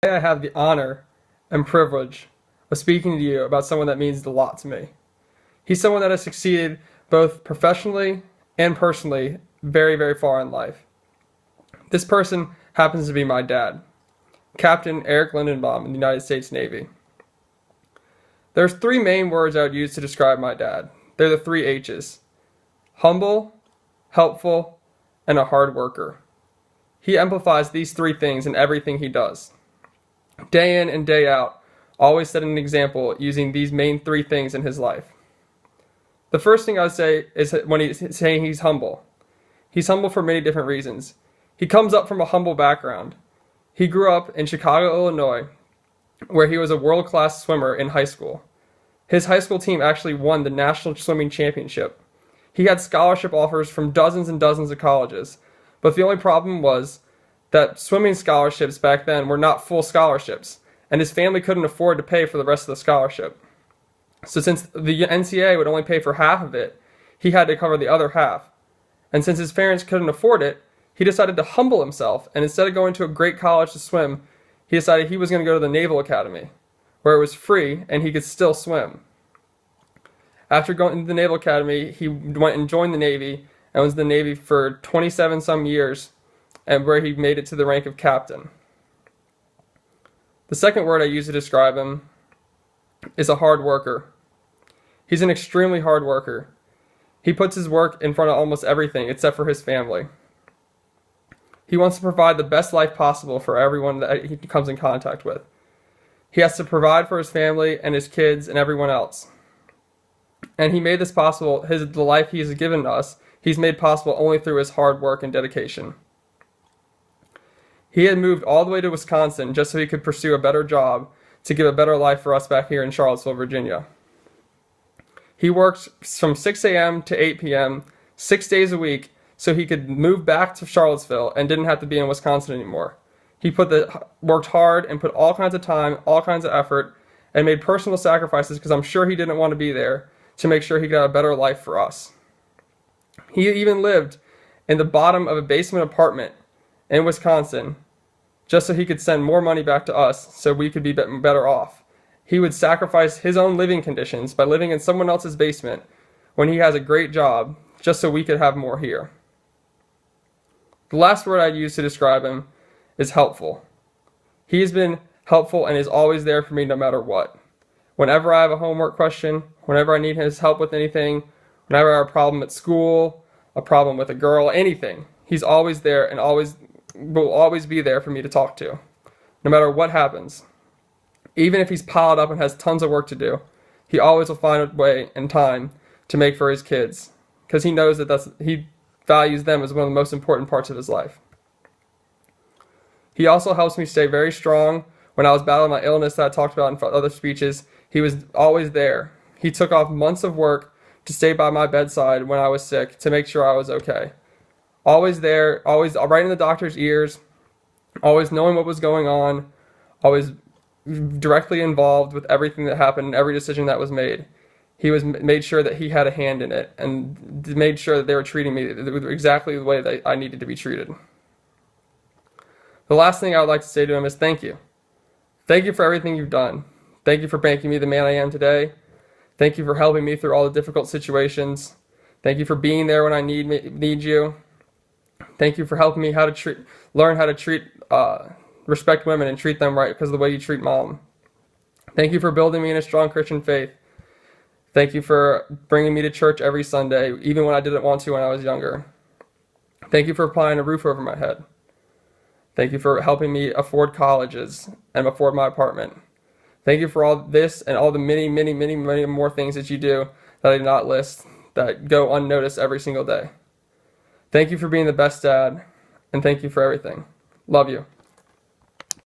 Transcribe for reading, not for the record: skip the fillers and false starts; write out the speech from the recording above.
I have the honor and privilege of speaking to you about someone that means a lot to me. He's someone that has succeeded both professionally and personally very, very far in life. This person happens to be my dad, Captain Eric Lindenbaum in the United States Navy. There's three main words I would use to describe my dad. They're the three H's: humble, helpful, and a hard worker. He amplifies these three things in everything he does. Day in and day out, always setting an example using these main three things in his life. The first thing I would say is when he's saying he's humble. He's humble for many different reasons. He comes up from a humble background. He grew up in Chicago, Illinois, where he was a world-class swimmer in high school. His high school team actually won the national swimming championship. He had scholarship offers from dozens and dozens of colleges, but the only problem was that swimming scholarships back then were not full scholarships, and his family couldn't afford to pay for the rest of the scholarship. So since the NCAA would only pay for half of it, he had to cover the other half. And since his parents couldn't afford it, he decided to humble himself, and instead of going to a great college to swim, he decided he was going to go to the Naval Academy, where it was free and he could still swim. After going to the Naval Academy, he went and joined the Navy and was in the Navy for 27 some years, and where he made it to the rank of captain. The second word I use to describe him is a hard worker. He's an extremely hard worker. He puts his work in front of almost everything except for his family. He wants to provide the best life possible for everyone that he comes in contact with. He has to provide for his family and his kids and everyone else. And he made this possible, the life he's given us, he's made possible only through his hard work and dedication. He had moved all the way to Wisconsin just so he could pursue a better job to give a better life for us back here in Charlottesville, Virginia. He worked from 6 a.m. to 8 p.m., 6 days a week, so he could move back to Charlottesville and didn't have to be in Wisconsin anymore. He worked hard and put all kinds of time, all kinds of effort, and made personal sacrifices because I'm sure he didn't want to be there to make sure he got a better life for us. He even lived in the bottom of a basement apartment in Wisconsin just so he could send more money back to us so we could be better off. He would sacrifice his own living conditions by living in someone else's basement when he has a great job just so we could have more here. The last word I'd use to describe him is helpful. He has been helpful and is always there for me no matter what. Whenever I have a homework question, whenever I need his help with anything, whenever I have a problem at school, a problem with a girl, anything, he's always there and will always be there for me to talk to, no matter what happens. Even if he's piled up and has tons of work to do, he always will find a way and time to make for his kids, because he knows that he values them as one of the most important parts of his life. He also helps me stay very strong. When I was battling my illness that I talked about in other speeches, he was always there. He took off months of work to stay by my bedside when I was sick to make sure I was okay. Always there, always right in the doctor's ears, always knowing what was going on, always directly involved with everything that happened and every decision that was made. He made sure that he had a hand in it and made sure that they were treating me exactly the way that I needed to be treated. The last thing I would like to say to him is thank you. Thank you for everything you've done. Thank you for making me the man I am today. Thank you for helping me through all the difficult situations. Thank you for being there when I need you. Thank you for helping me learn how to respect women and treat them right because of the way you treat mom. Thank you for building me in a strong Christian faith. Thank you for bringing me to church every Sunday, even when I didn't want to when I was younger. Thank you for applying a roof over my head. Thank you for helping me afford colleges and afford my apartment. Thank you for all this and all the many, many, many, many more things that you do that I did not list that go unnoticed every single day. Thank you for being the best dad, and thank you for everything. Love you.